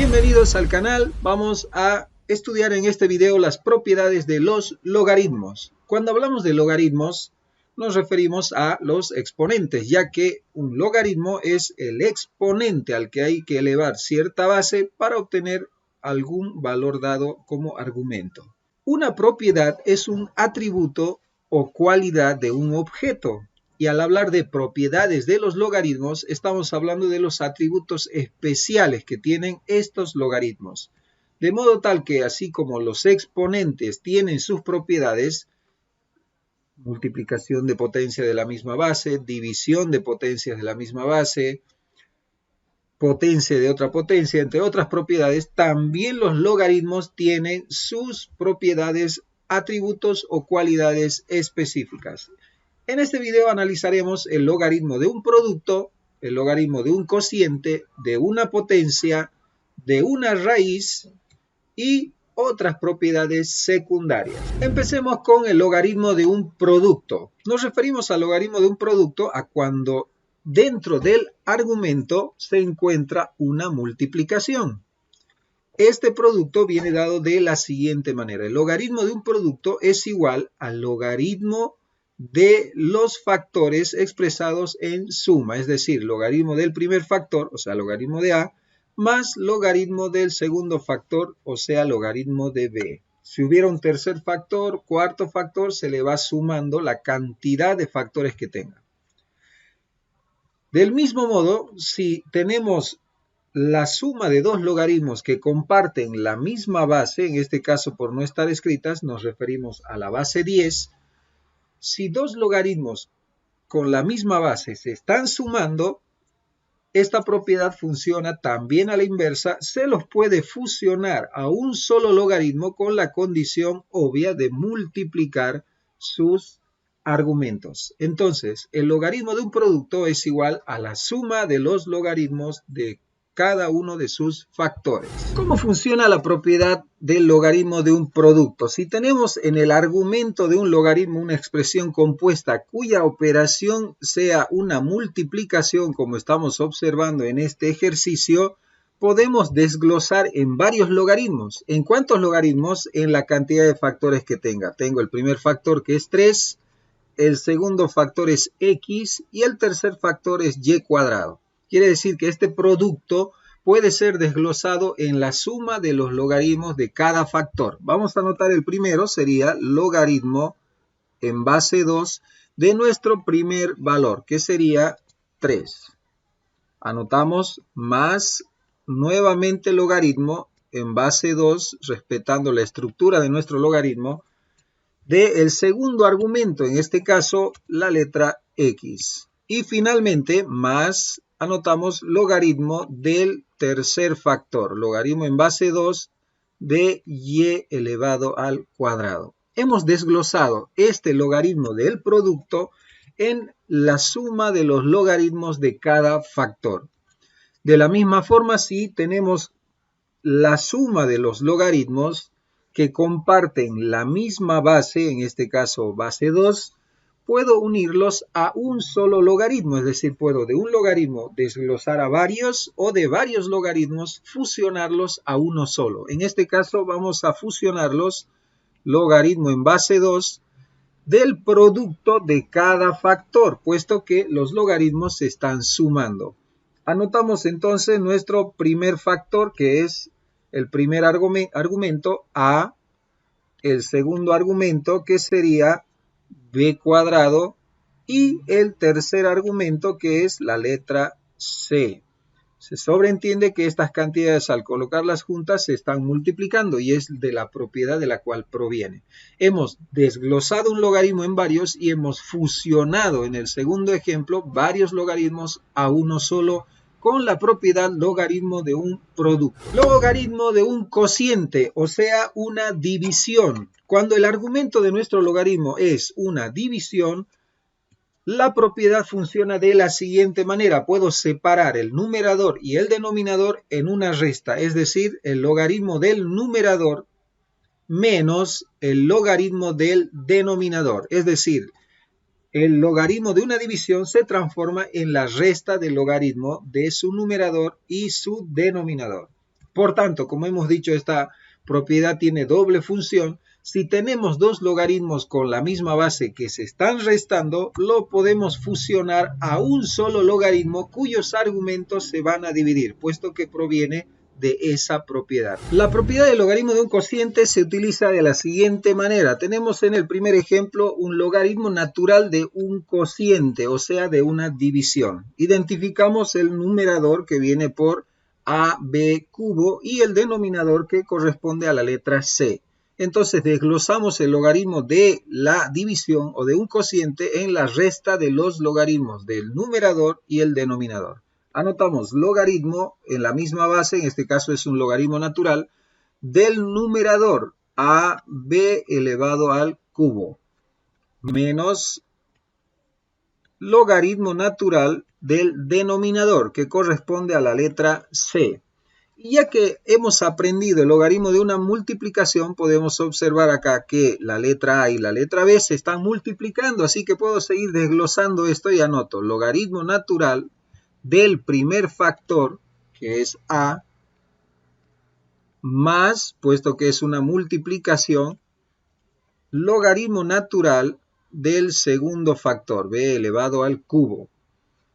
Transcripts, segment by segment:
Bienvenidos al canal. Vamos a estudiar en este video las propiedades de los logaritmos. Cuando hablamos de logaritmos nos referimos a los exponentes, ya que un logaritmo es el exponente al que hay que elevar cierta base para obtener algún valor dado como argumento. Una propiedad es un atributo o cualidad de un objeto. Y al hablar de propiedades de los logaritmos, estamos hablando de los atributos especiales que tienen estos logaritmos. De modo tal que, así como los exponentes tienen sus propiedades, multiplicación de potencia de la misma base, división de potencias de la misma base, potencia de otra potencia, entre otras propiedades, también los logaritmos tienen sus propiedades, atributos o cualidades específicas. En este video analizaremos el logaritmo de un producto, el logaritmo de un cociente, de una potencia, de una raíz y otras propiedades secundarias. Empecemos con el logaritmo de un producto. Nos referimos al logaritmo de un producto a cuando dentro del argumento se encuentra una multiplicación. Este producto viene dado de la siguiente manera. El logaritmo de un producto es igual al logaritmo de los factores expresados en suma, es decir, logaritmo del primer factor, o sea, logaritmo de A, más logaritmo del segundo factor, o sea, logaritmo de B. Si hubiera un tercer factor, cuarto factor, se le va sumando la cantidad de factores que tenga. Del mismo modo, si tenemos la suma de dos logaritmos que comparten la misma base, en este caso por no estar escritas, nos referimos a la base 10, si dos logaritmos con la misma base se están sumando, esta propiedad funciona también a la inversa. Se los puede fusionar a un solo logaritmo con la condición obvia de multiplicar sus argumentos. Entonces, el logaritmo de un producto es igual a la suma de los logaritmos de cada uno de sus factores. ¿Cómo funciona la propiedad del logaritmo de un producto? Si tenemos en el argumento de un logaritmo una expresión compuesta cuya operación sea una multiplicación, como estamos observando en este ejercicio, podemos desglosar en varios logaritmos. ¿En cuántos logaritmos? En la cantidad de factores que tenga. Tengo el primer factor que es 3, el segundo factor es x y el tercer factor es y cuadrado. Quiere decir que este producto puede ser desglosado en la suma de los logaritmos de cada factor. Vamos a anotar el primero, sería logaritmo en base 2 de nuestro primer valor, que sería 3. Anotamos más nuevamente logaritmo en base 2, respetando la estructura de nuestro logaritmo, del segundo argumento, en este caso la letra x. Y finalmente más anotamos logaritmo del tercer factor, logaritmo en base 2 de y elevado al cuadrado. Hemos desglosado este logaritmo del producto en la suma de los logaritmos de cada factor. De la misma forma, si tenemos la suma de los logaritmos que comparten la misma base, en este caso base 2, puedo unirlos a un solo logaritmo, es decir, puedo de un logaritmo desglosar a varios o de varios logaritmos fusionarlos a uno solo. En este caso vamos a fusionarlos, logaritmo en base 2, del producto de cada factor, puesto que los logaritmos se están sumando. Anotamos entonces nuestro primer factor, que es el primer argumento A, el segundo argumento que sería b cuadrado y el tercer argumento que es la letra c. Se sobreentiende que estas cantidades al colocarlas juntas se están multiplicando y es de la propiedad de la cual proviene. Hemos desglosado un logaritmo en varios y hemos fusionado en el segundo ejemplo varios logaritmos a uno solo con la propiedad logaritmo de un producto. Logaritmo de un cociente, o sea, una división. Cuando el argumento de nuestro logaritmo es una división, la propiedad funciona de la siguiente manera. Puedo separar el numerador y el denominador en una resta, es decir, el logaritmo del numerador menos el logaritmo del denominador. Es decir, el logaritmo de una división se transforma en la resta del logaritmo de su numerador y su denominador. Por tanto, como hemos dicho, esta propiedad tiene doble función. Si tenemos dos logaritmos con la misma base que se están restando, lo podemos fusionar a un solo logaritmo cuyos argumentos se van a dividir, puesto que proviene de esa propiedad. La propiedad del logaritmo de un cociente se utiliza de la siguiente manera. Tenemos en el primer ejemplo un logaritmo natural de un cociente, o sea, de una división. Identificamos el numerador que viene por AB cubo y el denominador que corresponde a la letra C. Entonces desglosamos el logaritmo de la división o de un cociente en la resta de los logaritmos del numerador y el denominador. Anotamos logaritmo en la misma base, en este caso es un logaritmo natural, del numerador AB elevado al cubo, menos logaritmo natural del denominador, que corresponde a la letra C. Y ya que hemos aprendido el logaritmo de una multiplicación, podemos observar acá que la letra A y la letra B se están multiplicando, así que puedo seguir desglosando esto y anoto logaritmo natural del primer factor, que es A, más, puesto que es una multiplicación, logaritmo natural del segundo factor, B elevado al cubo.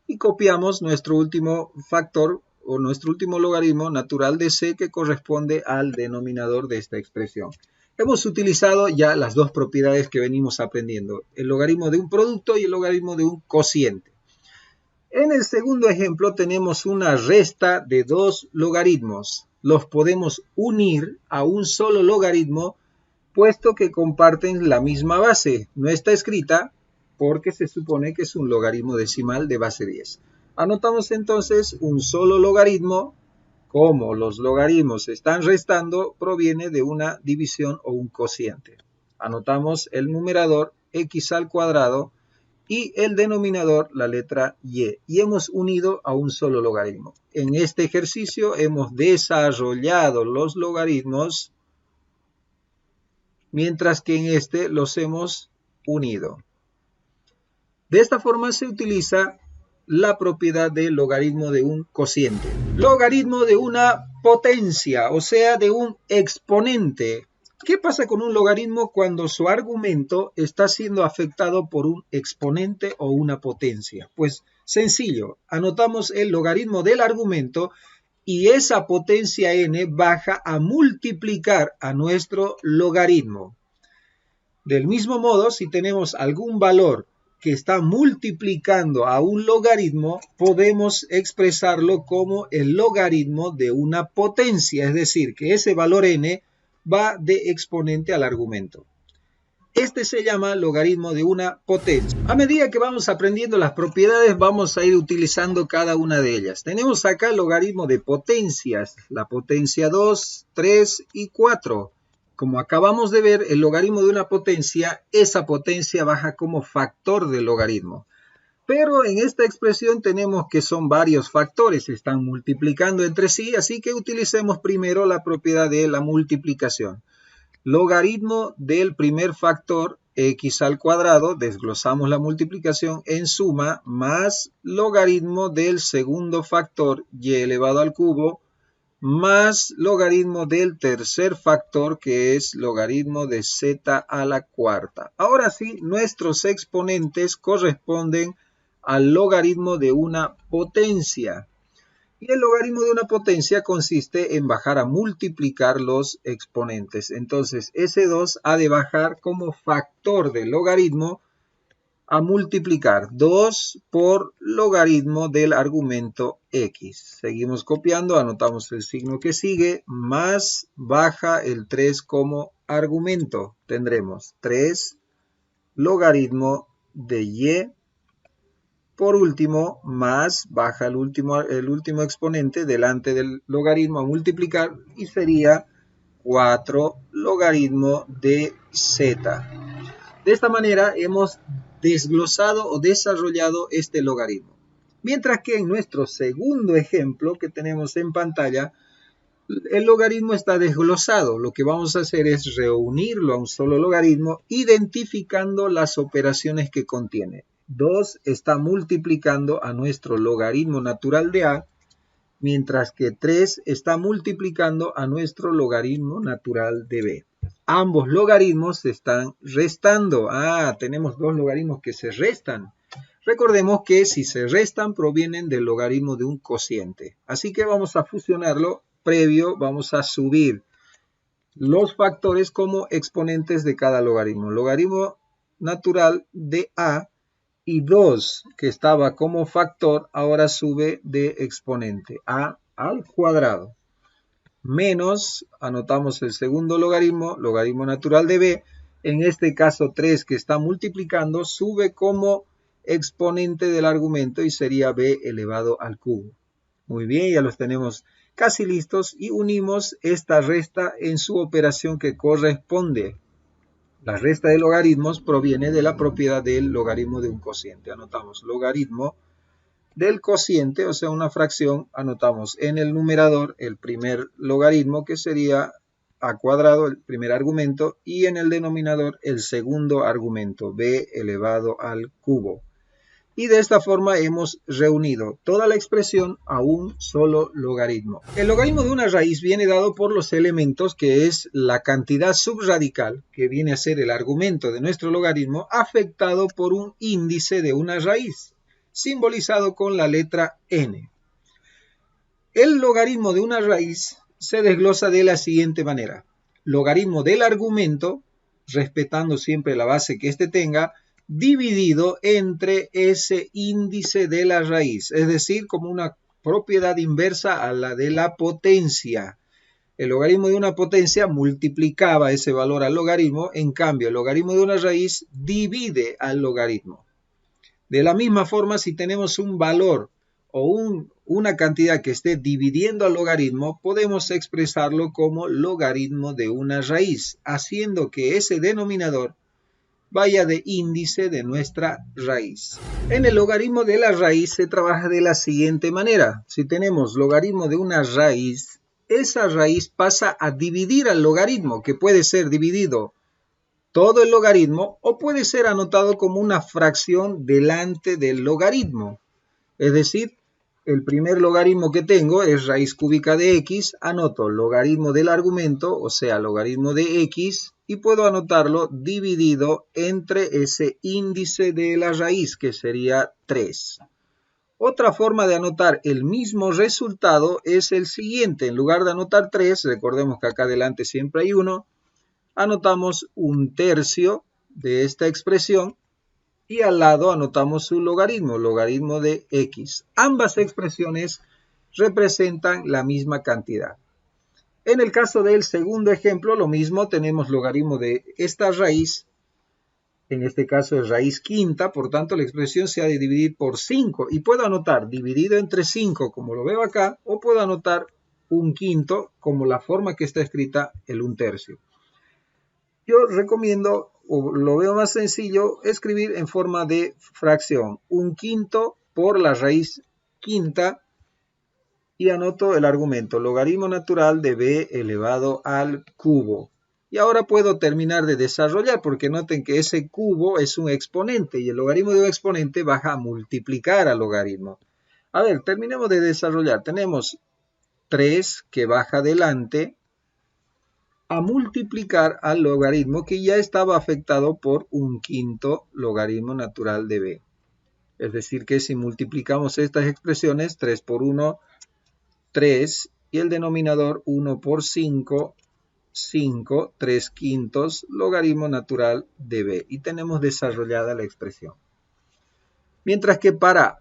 Y copiamos nuestro último factor, o nuestro último logaritmo natural de C, que corresponde al denominador de esta expresión. Hemos utilizado ya las dos propiedades que venimos aprendiendo, el logaritmo de un producto y el logaritmo de un cociente. En el segundo ejemplo tenemos una resta de dos logaritmos. Los podemos unir a un solo logaritmo, puesto que comparten la misma base. No está escrita porque se supone que es un logaritmo decimal de base 10. Anotamos entonces un solo logaritmo. Como los logaritmos se están restando, proviene de una división o un cociente. Anotamos el numerador x al cuadrado y el denominador la letra y. Y hemos unido a un solo logaritmo. En este ejercicio hemos desarrollado los logaritmos, mientras que en este los hemos unido. De esta forma se utiliza la propiedad del logaritmo de un cociente. Logaritmo de una potencia, o sea, de un exponente. ¿Qué pasa con un logaritmo cuando su argumento está siendo afectado por un exponente o una potencia? Pues sencillo, anotamos el logaritmo del argumento y esa potencia n baja a multiplicar a nuestro logaritmo. Del mismo modo, si tenemos algún valor que está multiplicando a un logaritmo, podemos expresarlo como el logaritmo de una potencia, es decir, que ese valor n va de exponente al argumento. Este se llama logaritmo de una potencia. A medida que vamos aprendiendo las propiedades, vamos a ir utilizando cada una de ellas. Tenemos acá el logaritmo de potencias, la potencia 2, 3 y 4. Como acabamos de ver, el logaritmo de una potencia, esa potencia baja como factor del logaritmo. Pero en esta expresión tenemos que son varios factores, se están multiplicando entre sí, así que utilicemos primero la propiedad de la multiplicación. Logaritmo del primer factor, x al cuadrado, desglosamos la multiplicación en suma, más logaritmo del segundo factor, y elevado al cubo, más logaritmo del tercer factor, que es logaritmo de z a la cuarta. Ahora sí, nuestros exponentes corresponden al logaritmo de una potencia. Y el logaritmo de una potencia consiste en bajar a multiplicar los exponentes. Entonces, ese 2 ha de bajar como factor del logaritmo a multiplicar 2 por logaritmo del argumento x. Seguimos copiando, anotamos el signo que sigue, más baja el 3 como argumento. Tendremos 3 logaritmo de y. Por último, más baja el último exponente delante del logaritmo a multiplicar y sería 4 logaritmo de z. De esta manera hemos desglosado o desarrollado este logaritmo. Mientras que en nuestro segundo ejemplo que tenemos en pantalla, el logaritmo está desglosado. Lo que vamos a hacer es reunirlo a un solo logaritmo, identificando las operaciones que contiene. 2 está multiplicando a nuestro logaritmo natural de A mientras que 3 está multiplicando a nuestro logaritmo natural de b. Ambos logaritmos se están restando. Tenemos dos logaritmos que se restan. Recordemos que si se restan provienen del logaritmo de un cociente. Así que vamos a fusionarlo. Previo vamos a subir los factores como exponentes de cada logaritmo. Logaritmo natural de a y 2 que estaba como factor ahora sube de exponente a al cuadrado. Menos, anotamos el segundo logaritmo, logaritmo natural de b. En este caso 3 que está multiplicando sube como exponente del argumento y sería b elevado al cubo. Muy bien, ya los tenemos casi listos y unimos esta resta en su operación que corresponde. La resta de logaritmos proviene de la propiedad del logaritmo de un cociente. Anotamos logaritmo del cociente, o sea, una fracción, anotamos en el numerador el primer logaritmo, que sería a cuadrado, el primer argumento, y en el denominador el segundo argumento, b elevado al cubo. Y de esta forma hemos reunido toda la expresión a un solo logaritmo. El logaritmo de una raíz viene dado por los elementos, que es la cantidad subradical, que viene a ser el argumento de nuestro logaritmo, afectado por un índice de una raíz, simbolizado con la letra n. El logaritmo de una raíz se desglosa de la siguiente manera. Logaritmo del argumento, respetando siempre la base que éste tenga, dividido entre ese índice de la raíz, es decir, como una propiedad inversa a la de la potencia. El logaritmo de una potencia multiplicaba ese valor al logaritmo, en cambio el logaritmo de una raíz divide al logaritmo. De la misma forma, si tenemos un valor o una cantidad que esté dividiendo al logaritmo, podemos expresarlo como logaritmo de una raíz, haciendo que ese denominador vaya de índice de nuestra raíz. En el logaritmo de la raíz se trabaja de la siguiente manera. Si tenemos logaritmo de una raíz, esa raíz pasa a dividir al logaritmo, que puede ser dividido todo el logaritmo o puede ser anotado como una fracción delante del logaritmo. Es decir, el primer logaritmo que tengo es raíz cúbica de x, anoto logaritmo del argumento, o sea, logaritmo de x, y puedo anotarlo dividido entre ese índice de la raíz, que sería 3. Otra forma de anotar el mismo resultado es el siguiente. En lugar de anotar 3, recordemos que acá adelante siempre hay 1, anotamos un tercio de esta expresión y al lado anotamos su logaritmo, logaritmo de x. Ambas expresiones representan la misma cantidad. En el caso del segundo ejemplo, lo mismo, tenemos logaritmo de esta raíz, en este caso es raíz quinta, por tanto la expresión se ha de dividir por 5 y puedo anotar dividido entre 5 como lo veo acá, o puedo anotar un quinto como la forma que está escrita el 1/3. Yo recomiendo, o lo veo más sencillo, escribir en forma de fracción, 1/5 por la raíz quinta, y anoto el argumento, logaritmo natural de b elevado al cubo. Y ahora puedo terminar de desarrollar, porque noten que ese cubo es un exponente, y el logaritmo de un exponente baja a multiplicar al logaritmo. A ver, terminemos de desarrollar. Tenemos 3 que baja adelante a multiplicar al logaritmo que ya estaba afectado por 1/5 logaritmo natural de b. Es decir que si multiplicamos estas expresiones, 3 por 1, 3, y el denominador 1 por 5, 5, 3/5 logaritmo natural de b. Y tenemos desarrollada la expresión. Mientras que para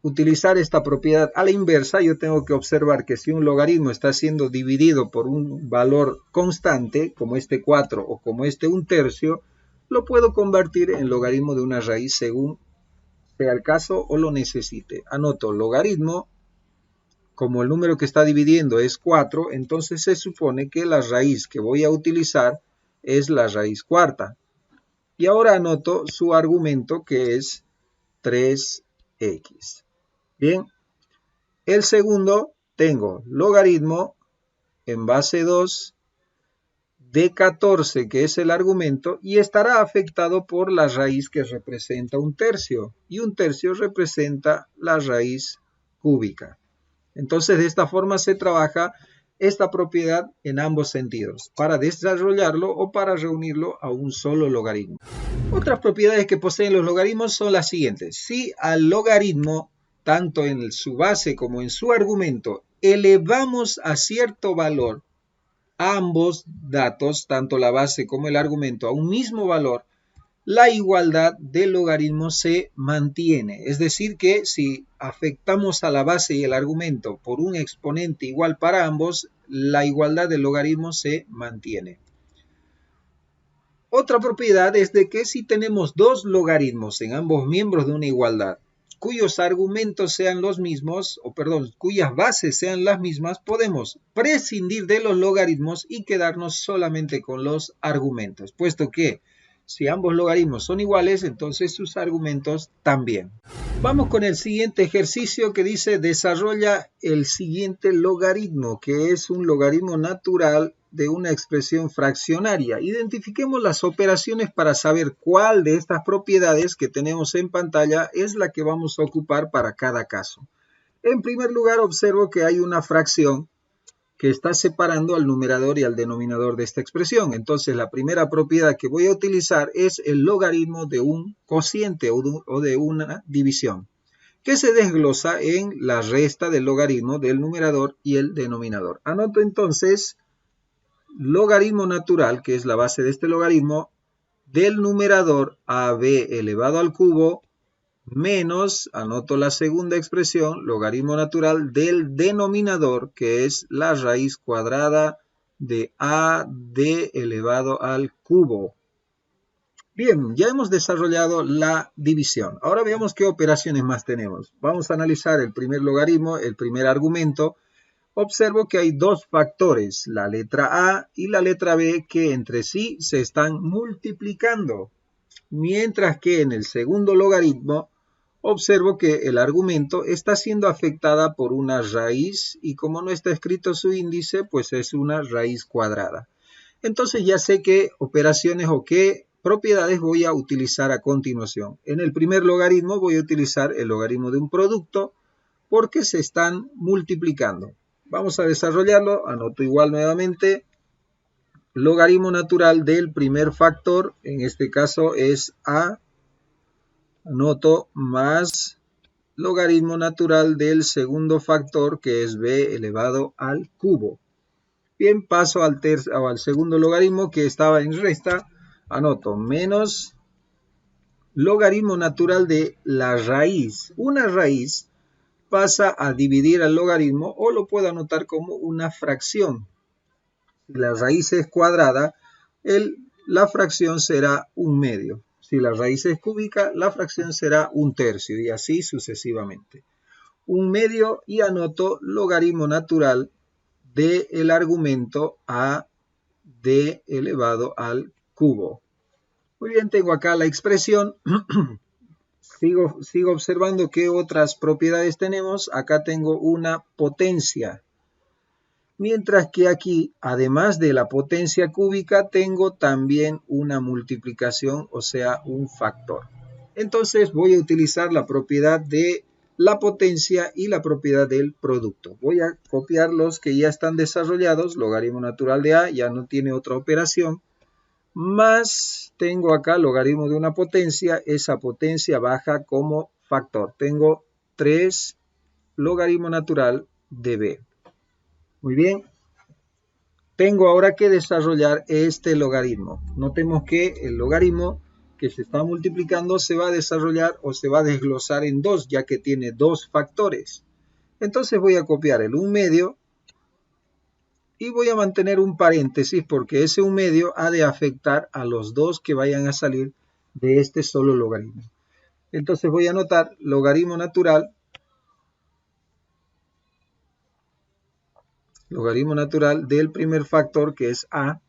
utilizar esta propiedad a la inversa, yo tengo que observar que si un logaritmo está siendo dividido por un valor constante, como este 4 o como este 1/3, lo puedo convertir en logaritmo de una raíz según sea el caso o lo necesite. Anoto logaritmo, como el número que está dividiendo es 4, entonces se supone que la raíz que voy a utilizar es la raíz cuarta. Y ahora anoto su argumento, que es 3x. Bien, el segundo tengo logaritmo en base 2 de 14, que es el argumento, y estará afectado por la raíz que representa 1/3, y 1/3 representa la raíz cúbica. Entonces, de esta forma se trabaja esta propiedad en ambos sentidos, para desarrollarlo o para reunirlo a un solo logaritmo. Otras propiedades que poseen los logaritmos son las siguientes. Si al logaritmo, tanto en su base como en su argumento, elevamos a cierto valor ambos datos, tanto la base como el argumento, a un mismo valor, la igualdad del logaritmo se mantiene. Es decir que si afectamos a la base y el argumento por un exponente igual para ambos, la igualdad del logaritmo se mantiene. Otra propiedad es de que si tenemos dos logaritmos en ambos miembros de una igualdad, cuyos argumentos sean los mismos, cuyas bases sean las mismas, podemos prescindir de los logaritmos y quedarnos solamente con los argumentos, puesto que si ambos logaritmos son iguales, entonces sus argumentos también. Vamos con el siguiente ejercicio que dice desarrolla el siguiente logaritmo, que es un logaritmo natural de una expresión fraccionaria. Identifiquemos las operaciones para saber cuál de estas propiedades que tenemos en pantalla es la que vamos a ocupar para cada caso. En primer lugar, observo que hay una fracción que está separando al numerador y al denominador de esta expresión. Entonces, la primera propiedad que voy a utilizar es el logaritmo de un cociente o de una división, que se desglosa en la resta del logaritmo del numerador y el denominador. Anoto entonces logaritmo natural, que es la base de este logaritmo, del numerador AB elevado al cubo, menos, anoto la segunda expresión, logaritmo natural del denominador, que es la raíz cuadrada de AD elevado al cubo. Bien, ya hemos desarrollado la división. Ahora veamos qué operaciones más tenemos. Vamos a analizar el primer logaritmo, el primer argumento. Observo que hay dos factores, la letra A y la letra B, que entre sí se están multiplicando. Mientras que en el segundo logaritmo, observo que el argumento está siendo afectada por una raíz y como no está escrito su índice, pues es una raíz cuadrada. Entonces ya sé qué operaciones o qué propiedades voy a utilizar a continuación. En el primer logaritmo voy a utilizar el logaritmo de un producto porque se están multiplicando. Vamos a desarrollarlo, anoto igual nuevamente, logaritmo natural del primer factor, en este caso es A, anoto más logaritmo natural del segundo factor, que es B elevado al cubo. Bien, paso al segundo logaritmo que estaba en resta, anoto menos logaritmo natural de la raíz. Una raíz pasa a dividir al logaritmo o lo puedo anotar como una fracción. Si la raíz es cuadrada, la fracción será un medio. Si la raíz es cúbica, la fracción será un tercio y así sucesivamente. Un medio y anoto logaritmo natural del argumento a d elevado al cubo. Muy bien, tengo acá la expresión. Sigo observando qué otras propiedades tenemos. Acá tengo una potencia. Mientras que aquí, además de la potencia cúbica, tengo también una multiplicación, o sea, un factor. Entonces voy a utilizar la propiedad de la potencia y la propiedad del producto. Voy a copiar los que ya están desarrollados. Logaritmo natural de A ya no tiene otra operación. Más tengo acá logaritmo de una potencia. Esa potencia baja como factor. Tengo 3 logaritmo natural de B. Muy bien. Tengo ahora que desarrollar este logaritmo. Notemos que el logaritmo que se está multiplicando se va a desarrollar o se va a desglosar en 2, ya que tiene 2 factores. Entonces voy a copiar el 1/2 y voy a mantener un paréntesis porque ese 1/2 ha de afectar a los 2 que vayan a salir de este solo logaritmo. Entonces voy a anotar logaritmo natural del primer factor, que es A,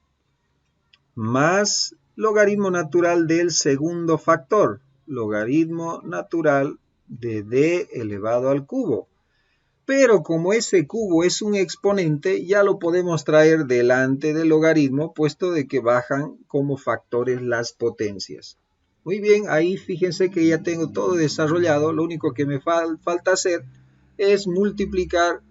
más logaritmo natural del segundo factor, logaritmo natural de d elevado al cubo. Pero como ese cubo es un exponente, ya lo podemos traer delante del logaritmo, puesto de que bajan como factores las potencias. Muy bien, ahí fíjense que ya tengo todo desarrollado. Lo único que me falta hacer es multiplicar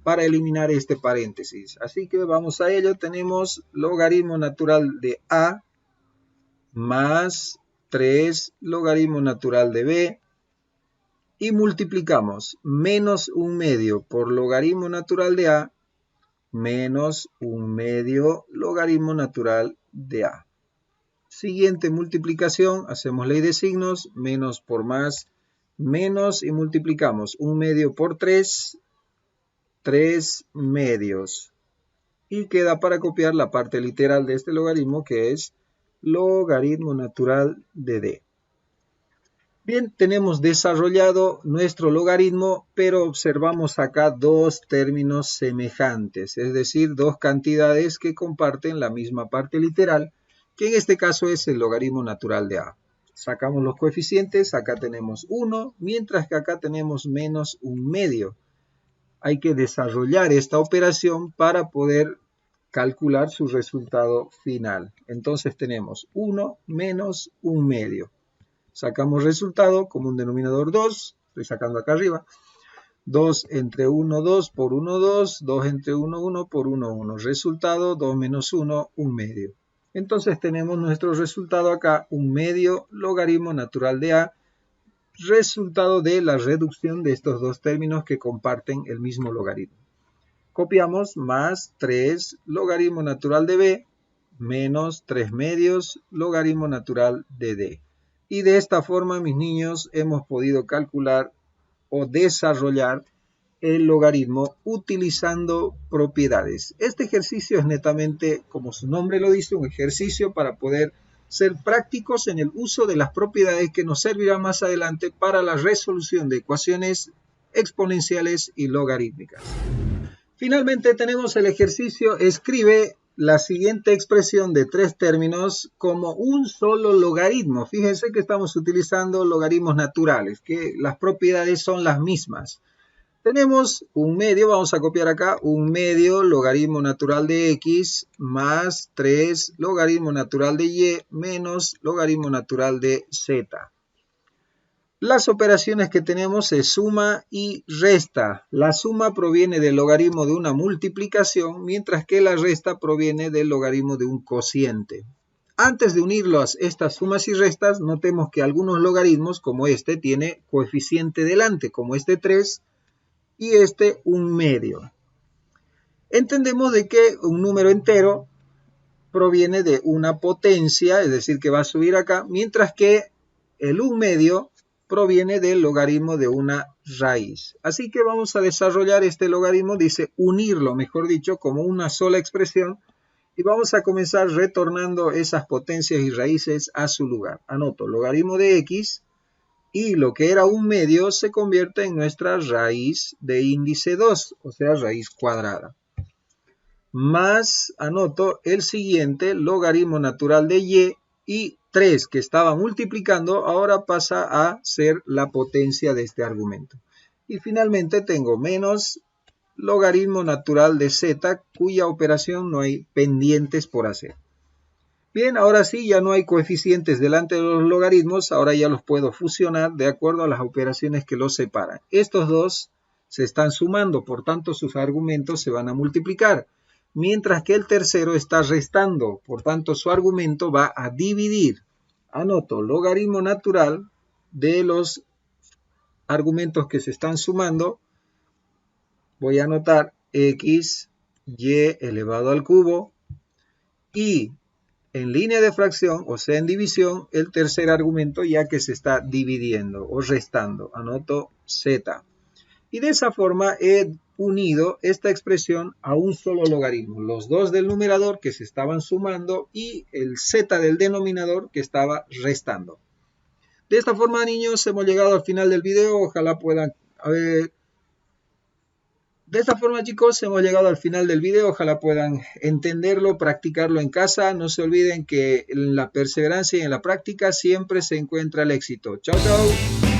para eliminar este paréntesis. Así que vamos a ello. Tenemos logaritmo natural de A más 3 logaritmo natural de B. Y multiplicamos menos 1/2 por logaritmo natural de A menos 1/2 logaritmo natural de A. Siguiente multiplicación, hacemos ley de signos, menos por más, menos y multiplicamos 1/2 por 3, 3/2. Y queda para copiar la parte literal de este logaritmo que es logaritmo natural de D. Bien, tenemos desarrollado nuestro logaritmo, pero observamos acá dos términos semejantes, es decir, dos cantidades que comparten la misma parte literal, que en este caso es el logaritmo natural de A. Sacamos los coeficientes, acá tenemos 1, mientras que acá tenemos menos 1/2. Hay que desarrollar esta operación para poder calcular su resultado final. Entonces tenemos 1 menos 1/2. Sacamos resultado, común denominador 2, estoy sacando acá arriba. 2 entre 1, 2 por 1, 2, 2 entre 1, 1 por 1, 1. Resultado 2 menos 1, 1/2. Entonces tenemos nuestro resultado acá, 1/2 logaritmo natural de A, resultado de la reducción de estos dos términos que comparten el mismo logaritmo. Copiamos más 3 logaritmo natural de B menos 3/2 logaritmo natural de D. Y de esta forma, mis niños, hemos podido calcular o desarrollar el logaritmo utilizando propiedades. Este ejercicio es netamente, como su nombre lo dice, un ejercicio para poder ser prácticos en el uso de las propiedades que nos servirán más adelante para la resolución de ecuaciones exponenciales y logarítmicas. Finalmente tenemos el ejercicio, escribe la siguiente expresión de 3 términos como un solo logaritmo. Fíjense que estamos utilizando logaritmos naturales, que las propiedades son las mismas. Tenemos 1/2, vamos a copiar acá, 1/2 logaritmo natural de X más 3 logaritmo natural de Y menos logaritmo natural de Z. Las operaciones que tenemos es suma y resta. La suma proviene del logaritmo de una multiplicación, mientras que la resta proviene del logaritmo de un cociente. Antes de unir estas sumas y restas, notemos que algunos logaritmos, como este, tiene coeficiente delante, como este 3 y este 1/2. Entendemos de que un número entero proviene de una potencia, es decir, que va a subir acá, mientras que el 1/2 proviene del logaritmo de una raíz. Así que vamos a desarrollar este logaritmo, dice unirlo, mejor dicho, como una sola expresión, y vamos a comenzar retornando esas potencias y raíces a su lugar. Anoto, logaritmo de X, y lo que era 1/2 se convierte en nuestra raíz de índice 2, o sea, raíz cuadrada. Más, anoto, el siguiente, logaritmo natural de Y 3 que estaba multiplicando, ahora pasa a ser la potencia de este argumento. Y finalmente tengo menos logaritmo natural de Z, cuya operación no hay pendientes por hacer. Bien, ahora sí, ya no hay coeficientes delante de los logaritmos, ahora ya los puedo fusionar de acuerdo a las operaciones que los separan. Estos dos se están sumando, por tanto sus argumentos se van a multiplicar, mientras que el tercero está restando, por tanto su argumento va a dividir. Anoto, logaritmo natural de los argumentos que se están sumando, voy a anotar x, y elevado al cubo, y en línea de fracción, o sea en división, el tercer argumento ya que se está dividiendo o restando, anoto z. Y de esa forma he unido esta expresión a un solo logaritmo, los dos del numerador que se estaban sumando y el z del denominador que estaba restando. De esta forma, niños, hemos llegado al final del video, ojalá puedan... De esta forma, chicos, hemos llegado al final del video, ojalá puedan entenderlo, practicarlo en casa. No se olviden que en la perseverancia y en la práctica siempre se encuentra el éxito. Chao, chao.